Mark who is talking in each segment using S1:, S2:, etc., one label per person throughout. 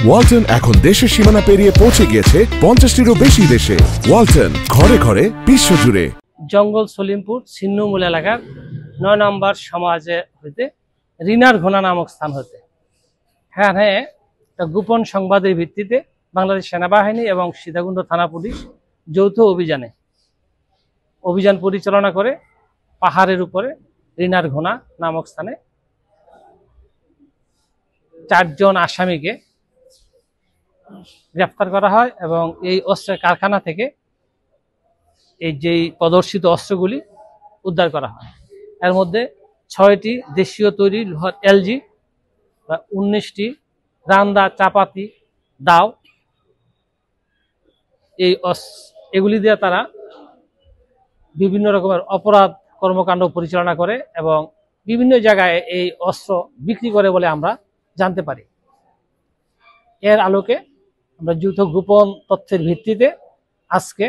S1: ওয়ালটন এখন দেশের সীমানা পেরিয়ে পৌঁছে গিয়েছে 50টিরও বেশি দেশে। ওয়ালটন, ঘরে ঘরে বিশ্বজুড়ে।
S2: জঙ্গল সলিমপুর ছিন্নমূল এলাকার 9 নম্বর সমাজে হইতে রিনার ঘোনা নামক স্থান হতে হ্যাঁ গোপন সংবাদের ভিত্তিতে বাংলাদেশ সেনাবাহিনী এবং সীতাকুণ্ড থানা পুলিশ যৌথ অভিযান পরিচালনা করে পাহাড়ের উপরে রিনার ঘোনা নামক স্থানে 4 জন আসামিকে গ্রেফতার করা হয় এবং এই অস্ত্রের কারখানা থেকে এই যেই প্রদর্শিত অস্ত্রগুলি উদ্ধার করা হয়। এর মধ্যে 6টি দেশীয় তৈরি লোহার এলজি বা 19টি রান্দা চাপাতি দাও, এগুলি দিয়ে তারা বিভিন্ন রকমের অপরাধ কর্মকাণ্ড পরিচালনা করে এবং বিভিন্ন জায়গায় এই অস্ত্র বিক্রি করে বলে আমরা জানতে পারি। এর আলোকে আমরা যৌথ গোপন তথ্যের ভিত্তিতে আজকে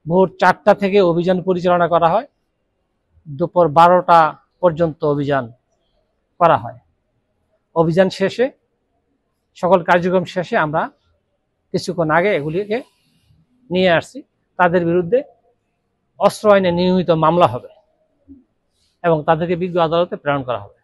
S2: ভোর 4টা থেকে অভিযান পরিচালনা করা হয়, দুপুর 12টা পর্যন্ত অভিযান করা হয়। অভিযান শেষে সকল কার্যক্রম শেষে আমরা কিছুক্ষণ আগে এগুলিকে নিয়ে আসছি। তাদের বিরুদ্ধে অস্ত্র আইনে নিয়মিত মামলা হবে এবং তাদেরকে বিজ্ঞ আদালতে প্রেরণ করা হবে।